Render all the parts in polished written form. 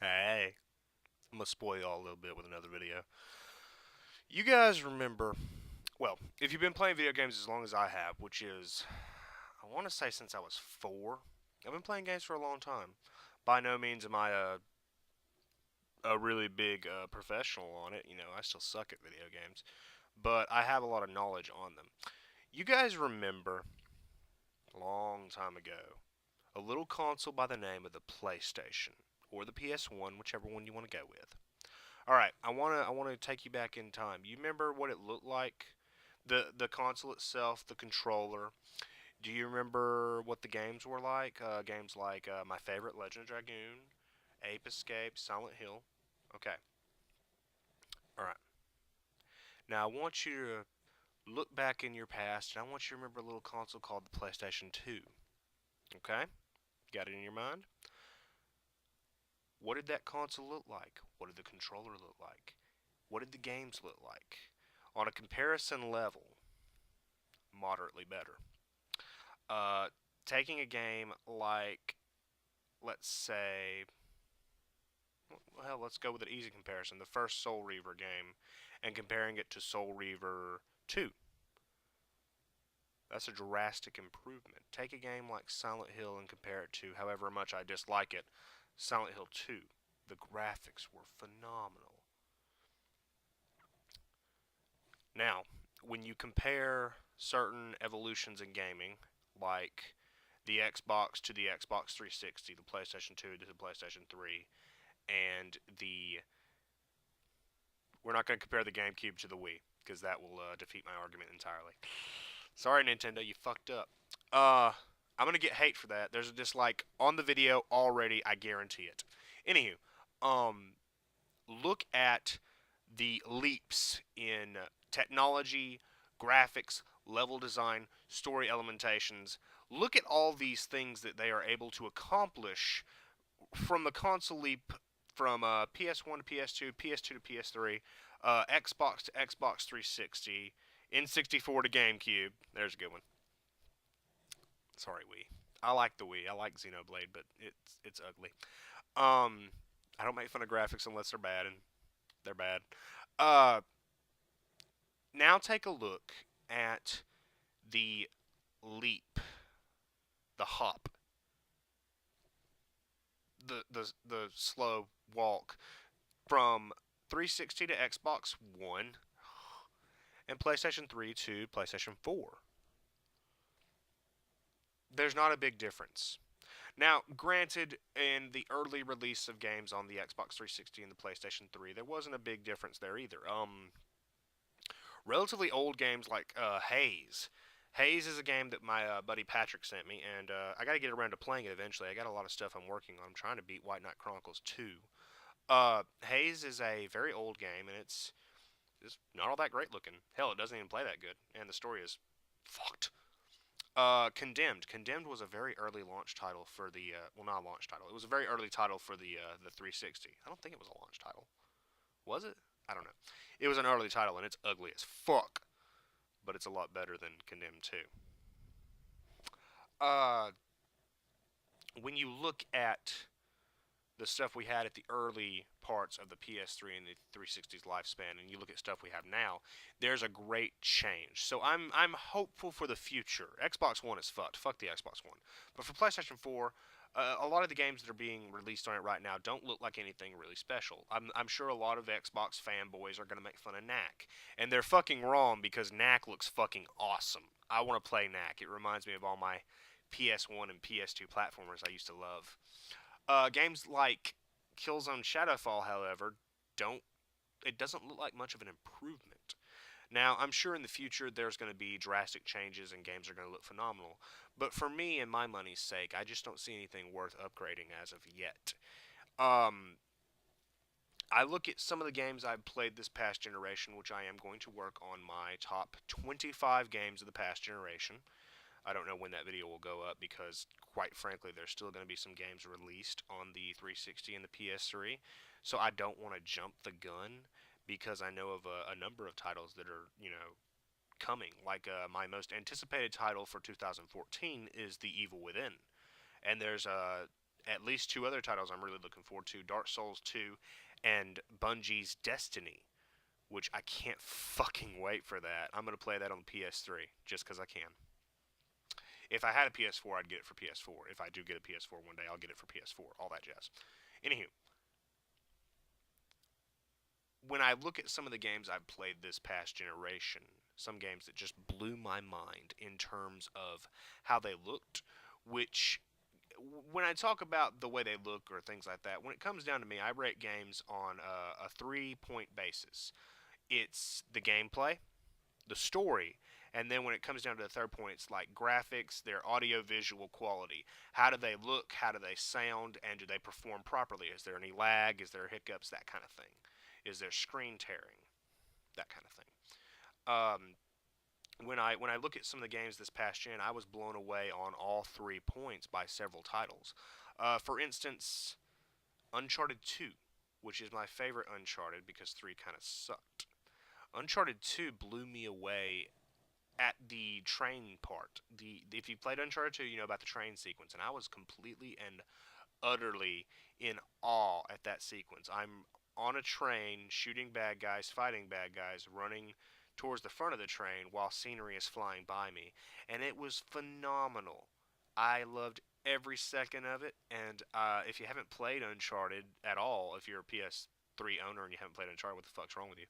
Hey, I'm gonna spoil y'all a little bit with another video. You guys remember, well, if you've been playing video games as long as I have, which is, I want to say since I was 4, I've been playing games for a long time. By no means am I a really big professional on it. I still suck at video games, but I have a lot of knowledge on them. You guys remember, a long time ago, a little console by the name of the PlayStation, or the PS1, whichever one you want to go with. All right, I want to take you back in time. You remember what it looked like? The console itself, the controller. Do you remember what the games were like? Games like my favorite, Legend of Dragoon, Ape Escape, Silent Hill. Okay. All right. Now I want you to look back in your past, and I want you to remember a little console called the PlayStation 2. Okay? Got it in your mind? What did that console look like? What did the controller look like? What did the games look like? On a comparison level, moderately better. Uh, Taking a game like, let's say, well, hell, let's go with an easy comparison. The first Soul Reaver game, and comparing it to Soul Reaver 2. That's a drastic improvement. Take a game like Silent Hill and compare it to, however much I dislike it, Silent Hill 2. The graphics were phenomenal. Now, when you compare certain evolutions in gaming, like the Xbox to the Xbox 360, the PlayStation 2 to the PlayStation 3, and the we're not going to compare the GameCube to the Wii because that will defeat my argument entirely. Sorry, Nintendo, you fucked up. I'm gonna get hate for that. There's a dislike on the video already. I guarantee it. Anywho, um, look at the leaps in technology, graphics, level design, story elementations. Look at all these things that they are able to accomplish from the console leap from PS1 to PS2, PS2 to PS3, Xbox to Xbox 360, N64 to GameCube. There's a good one. Sorry, Wii. I like the Wii. I like Xenoblade, but it's ugly. Um, I don't make fun of graphics unless they're bad, and they're bad. Uh, Now take a look at the leap, the hop, the slow walk from 360 to Xbox One and PlayStation 3 to PlayStation 4. There's not a big difference. Now, granted, in the early release of games on the Xbox 360 and the PlayStation 3, there wasn't a big difference there either. Relatively old games like Haze. Haze is a game that my buddy Patrick sent me, and I got to get around to playing it eventually. I got a lot of stuff I'm working on. I'm trying to beat White Knight Chronicles 2. Haze is a very old game, and it's not all that great looking. Hell, it doesn't even play that good, and the story is fucked. Condemned. Condemned was a very early launch title for the well, not a launch title. It was a very early title for the 360. I don't think it was a launch title. Was it? I don't know. It was an early title, and it's ugly as fuck, but it's a lot better than Condemned 2. Uh, when you look at the stuff we had at the early parts of the PS3 and the 360's lifespan, and you look at stuff we have now, there's a great change. So I'm hopeful for the future. Xbox One is fucked. Fuck the Xbox One. But for PlayStation 4, a lot of the games that are being released on it right now don't look like anything really special. I'm sure a lot of Xbox fanboys are going to make fun of knack. And they're fucking wrong because knack looks fucking awesome. I want to play knack. It reminds me of all my PS1 and PS2 platformers I used to love. Games like Killzone Shadowfall, however, don't it doesn't look like much of an improvement. Now, I'm sure in the future there's going to be drastic changes and games are going to look phenomenal. But for me and my money's sake, I just don't see anything worth upgrading as of yet. Um, I look at some of the games I've played this past generation, which I am going to work on my top 25 games of the past generation. I don't know when that video will go up because, quite frankly, there's still going to be some games released on the 360 and the PS3. So I don't want to jump the gun because I know of a number of titles that are, coming. Like my most anticipated title for 2014 is The Evil Within, and there's at least two other titles I'm really looking forward to: Dark Souls 2 and Bungie's Destiny, which I can't fucking wait for that. I'm gonna play that on PS3 just because I can. If I had a PS4, I'd get it for PS4. If I do get a PS4 one day, I'll get it for PS4. All that jazz. Anywho, when I look at some of the games I've played this past generation, some games that just blew my mind in terms of how they looked, which when I talk about the way they look or things like that, when it comes down to me, I rate games on a 3 point basis. It's the gameplay, the story, and then when it comes down to the third point, it's like graphics, their audio visual quality. How do they look? How do they sound? And do they perform properly? Is there any lag? Is there hiccups? That kind of thing. Is there screen tearing? That kind of thing. When I look at some of the games this past gen, I was blown away on all 3 points by several titles. For instance, Uncharted 2, which is my favorite Uncharted because 3 kind of sucked. Uncharted 2 blew me away at the train part. If you played Uncharted 2, you know about the train sequence, and I was completely and utterly in awe at that sequence. I'm on a train, shooting bad guys, fighting bad guys, running towards the front of the train while scenery is flying by me, and it was phenomenal. I loved every second of it, and if you haven't played Uncharted at all, if you're a PS3 owner and you haven't played Uncharted, what the fuck's wrong with you?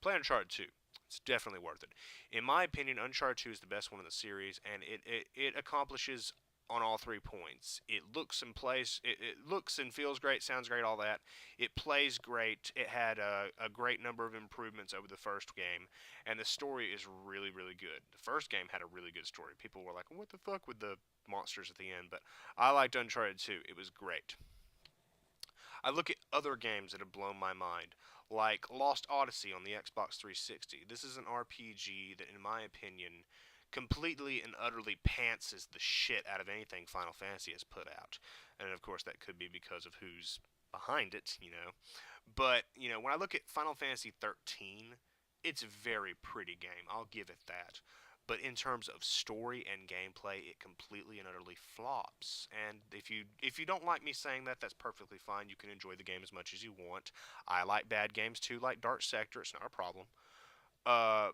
Play Uncharted 2. It's definitely worth it. In my opinion, Uncharted 2 is the best one in the series, and it accomplishes on all 3 points. It looks and plays, it looks and feels great, sounds great, all that. It plays great. It had a great number of improvements over the first game, and the story is really, really good. The first game had a really good story. People were like, what the fuck with the monsters at the end? But I liked Uncharted 2. It was great. I look at other games that have blown my mind, like Lost Odyssey on the Xbox 360. This is an RPG that, in my opinion, completely and utterly pantses the shit out of anything Final Fantasy has put out. And of course, that could be because of who's behind it, you know. But, you know, when I look at Final Fantasy 13, it's a very pretty game. I'll give it that. But in terms of story and gameplay, it completely and utterly flops. And if you don't like me saying that, that's perfectly fine. You can enjoy the game as much as you want. I like bad games too, like Dark Sector. It's not a problem. Uh,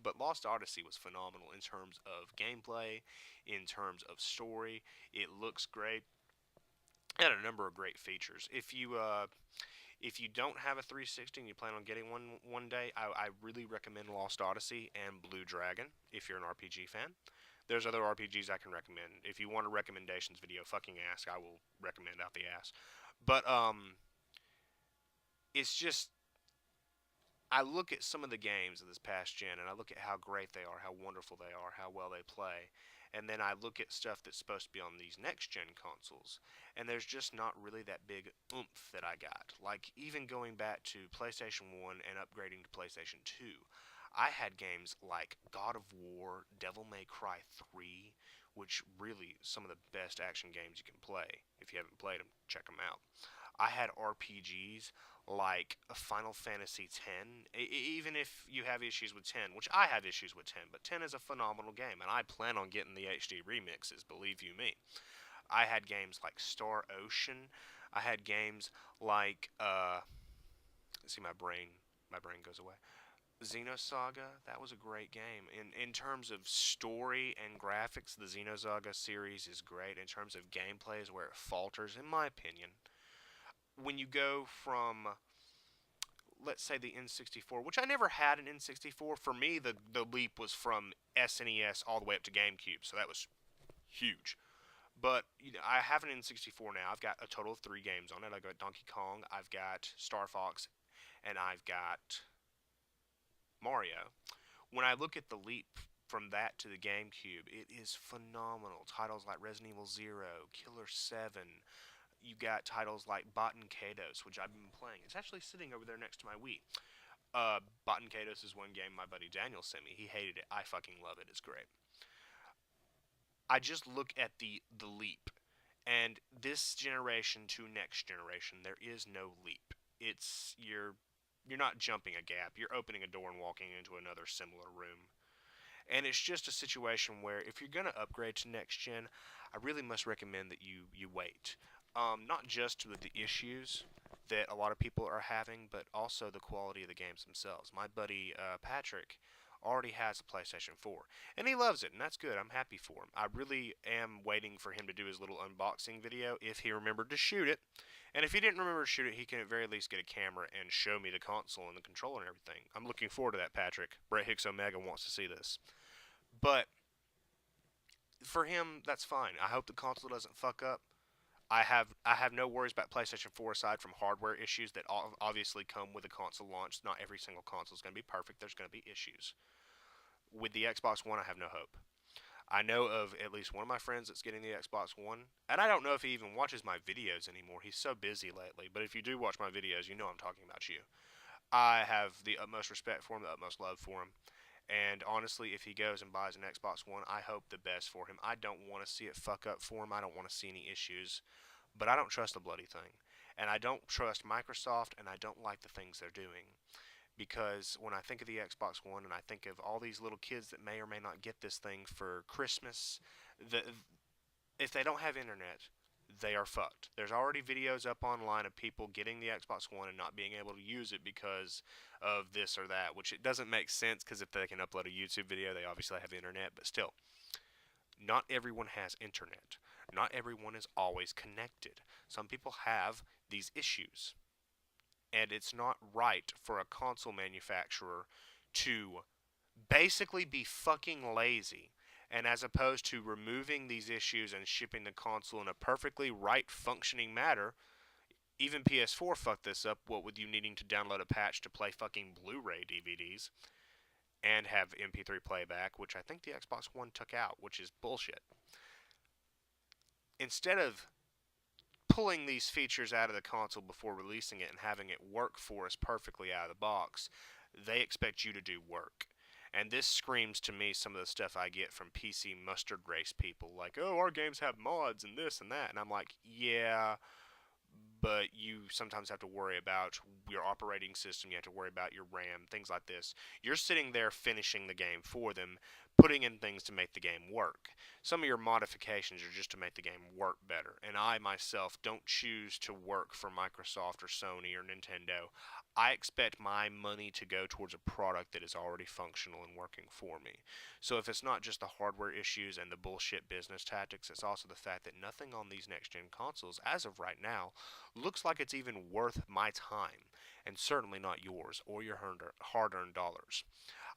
but Lost Odyssey was phenomenal in terms of gameplay, in terms of story. It looks great. It had a number of great features. If you don't have a 360 and you plan on getting one day, I really recommend Lost Odyssey and Blue Dragon if you're an RPG fan. There's other RPGs I can recommend. If you want a recommendations video, fucking ask. I will recommend out the ass. But it's just I look at some of the games of this past gen and I look at how great they are, how wonderful they are, how well they play. And then I look at stuff that's supposed to be on these next gen consoles, and there's just not really that big oomph that I got. Like, even going back to PlayStation 1 and upgrading to PlayStation 2, I had games like God of War, Devil May Cry 3, which really some of the best action games you can play. If you haven't played them, check them out. I had RPGs like Final Fantasy X, even if you have issues with 10, which I have issues with 10, but 10 is a phenomenal game, and I plan on getting the HD remixes, believe you me. I had games like Star Ocean. I had games like, see, my brain goes away. Xenosaga, that was a great game. In terms of story and graphics, the Xenosaga series is great. In terms of gameplay is where it falters, in my opinion. When you go from, let's say, the N64, which I never had an N64. For me, the leap was from SNES all the way up to GameCube, so that was huge. But you know, I have an N64 now. I've got a total of 3 games on it. I've got Donkey Kong, I've got Star Fox, and I've got Mario. When I look at the leap from that to the GameCube, it is phenomenal. Titles like Resident Evil Zero, Killer 7, you got titles like Baten Kaitos, which I've been playing. It's actually sitting over there next to my Wii. Baten Kaitos is one game my buddy Daniel sent me. He hated it. I fucking love it. It's great. I just look at the leap, and this generation to next generation, there is no leap. It's you're not jumping a gap. You're opening a door and walking into another similar room. And it's just a situation where if you're going to upgrade to next gen, I really must recommend that you wait. Not just with the issues that a lot of people are having, but also the quality of the games themselves. My buddy Patrick already has a PlayStation 4, and he loves it, and that's good. I'm happy for him. I really am waiting for him to do his little unboxing video if he remembered to shoot it. And if he didn't remember to shoot it, he can at very least get a camera and show me the console and the controller and everything. I'm looking forward to that, Patrick. Brett Hicks Omega wants to see this. But for him, that's fine. I hope the console doesn't fuck up. I have no worries about PlayStation 4 aside from hardware issues that obviously come with a console launch. Not every single console is going to be perfect. There's going to be issues. With the Xbox One, I have no hope. I know of at least one of my friends that's getting the Xbox One, and I don't know if he even watches my videos anymore. He's so busy lately. But if you do watch my videos, you know I'm talking about you. I have the utmost respect for him, the utmost love for him. And honestly, if he goes and buys an Xbox One, I hope the best for him. I don't want to see it fuck up for him. I don't want to see any issues. But I don't trust the bloody thing. And I don't trust Microsoft, and I don't like the things they're doing. Because when I think of the Xbox One and I think of all these little kids that may or may not get this thing for Christmas, the, if they don't have internet, they are fucked. There's already videos up online of people getting the Xbox One and not being able to use it because of this or that, which it doesn't make sense because if they can upload a YouTube video, they obviously have internet, but still, not everyone has internet. Not everyone is always connected. Some people have these issues. And it's not right for a console manufacturer to basically be fucking lazy. And as opposed to removing these issues and shipping the console in a perfectly right functioning manner, even PS4 fucked this up, what with you needing to download a patch to play fucking Blu-ray DVDs and have MP3 playback, which I think the Xbox One took out, which is bullshit. Instead of pulling these features out of the console before releasing it and having it work for us perfectly out of the box, they expect you to do work. And this screams to me some of the stuff I get from PC mustard race people, like, oh, our games have mods and this and that. And I'm like, yeah, but you sometimes have to worry about your operating system, you have to worry about your RAM, things like this. You're sitting there finishing the game for them, putting in things to make the game work. Some of your modifications are just to make the game work better, and I myself don't choose to work for Microsoft or Sony or Nintendo. I expect my money to go towards a product that is already functional and working for me. So if it's not just the hardware issues and the bullshit business tactics, it's also the fact that nothing on these next-gen consoles, as of right now, looks like it's even worth my time, and certainly not yours or your hard-earned dollars.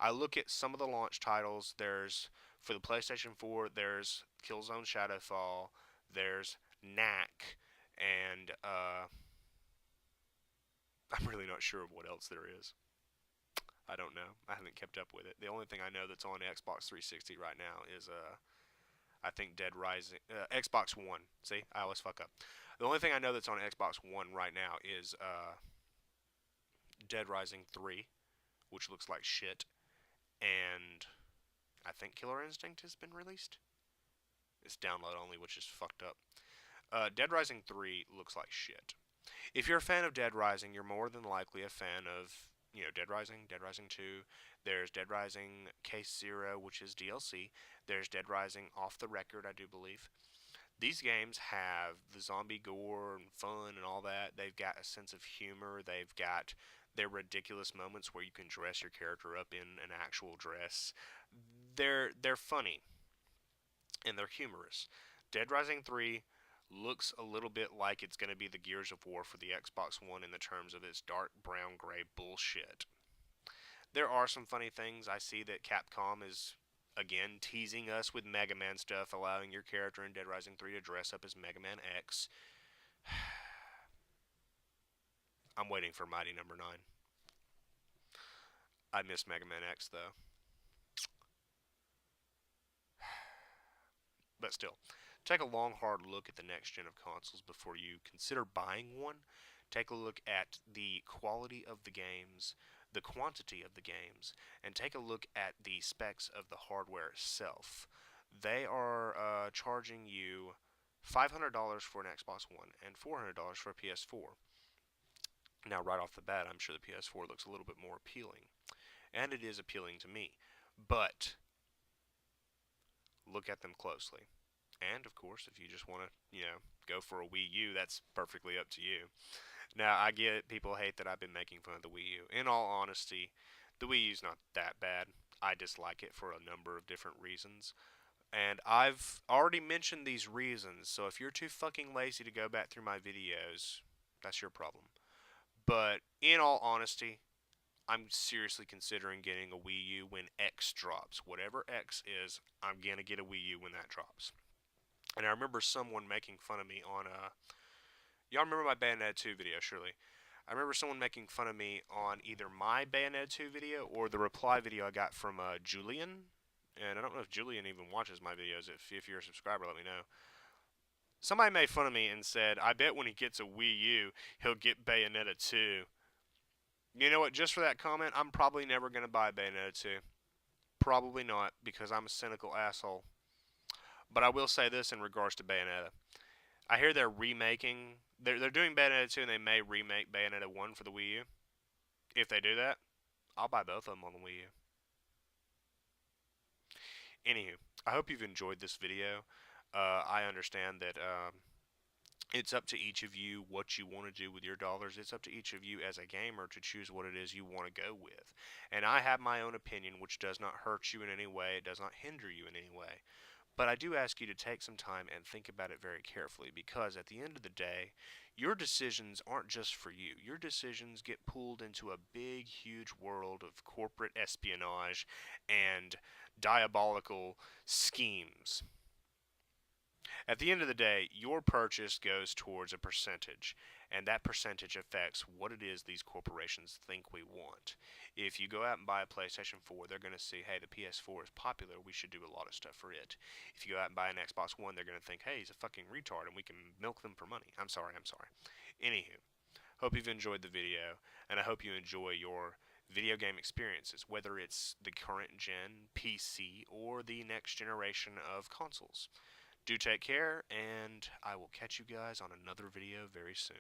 I look at some of the launch titles. There's, for the PlayStation 4, there's Killzone Shadowfall, there's Knack, and I'm really not sure of what else there is. I don't know. I haven't kept up with it. The only thing I know that's on Xbox 360 right now is I think Dead Rising, Xbox One. See, I always fuck up. The only thing I know that's on Xbox One right now is Dead Rising 3, which looks like shit, and I think Killer Instinct has been released. It's download only, which is fucked up. Dead Rising 3 looks like shit. If you're a fan of Dead Rising, you're more than likely a fan of, Dead Rising, Dead Rising 2. There's Dead Rising Case Zero, which is DLC. There's Dead Rising Off the Record, I do believe. These games have the zombie gore and fun and all that. They've got a sense of humor. They've got their ridiculous moments where you can dress your character up in an actual dress. They're funny and they're humorous. Dead Rising 3 looks a little bit like it's going to be the Gears of War for the Xbox One in the terms of its dark brown gray bullshit. There are some funny things. I see that Capcom is again teasing us with Mega Man stuff, allowing your character in Dead Rising 3 to dress up as Mega Man X. I'm waiting for Mighty Number 9. I miss Mega Man X though. But still, take a long, hard look at the next gen of consoles before you consider buying one. Take a look at the quality of the games, the quantity of the games, and take a look at the specs of the hardware itself. They are charging you $500 for an Xbox One and $400 for a PS4. Now, right off the bat, I'm sure the PS4 looks a little bit more appealing, and it is appealing to me. But look at them closely. And of course, if you just want to, go for a Wii U, that's perfectly up to you. Now, I get people hate that I've been making fun of the Wii U. In all honesty, the Wii U's not that bad. I dislike it for a number of different reasons. And I've already mentioned these reasons, so if you're too fucking lazy to go back through my videos, that's your problem. But in all honesty, I'm seriously considering getting a Wii U when X drops. Whatever X is, I'm gonna get a Wii U when that drops. And I remember someone making fun of me on y'all remember my Bayonetta 2 video, surely. I remember someone making fun of me on either my Bayonetta 2 video or the reply video I got from Julian. And I don't know if Julian even watches my videos. If you're a subscriber, let me know. Somebody made fun of me and said, I bet when he gets a Wii U, he'll get Bayonetta 2. You know what? Just for that comment, I'm probably never going to buy Bayonetta 2. Probably not, because I'm a cynical asshole. But I will say this in regards to Bayonetta. I hear they're remaking. They're doing Bayonetta 2 and they may remake Bayonetta 1 for the Wii U. If they do that, I'll buy both of them on the Wii U. Anywho, I hope you've enjoyed this video. I understand that it's up to each of you what you want to do with your dollars. It's up to each of you as a gamer to choose what it is you want to go with. And I have my own opinion, which does not hurt you in any way. It does not hinder you in any way. But I do ask you to take some time and think about it very carefully, because at the end of the day, your decisions aren't just for you. Your decisions get pulled into a big, huge world of corporate espionage and diabolical schemes. At the end of the day, your purchase goes towards a percentage, and that percentage affects what it is these corporations think we want. If you go out and buy a PlayStation 4, they're going to see, hey, the PS4 is popular, we should do a lot of stuff for it. If you go out and buy an Xbox One, they're going to think, hey, he's a fucking retard, and we can milk them for money. I'm sorry. Anywho, hope you've enjoyed the video, and I hope you enjoy your video game experiences, whether it's the current gen PC or the next generation of consoles. Do take care, and I will catch you guys on another video very soon.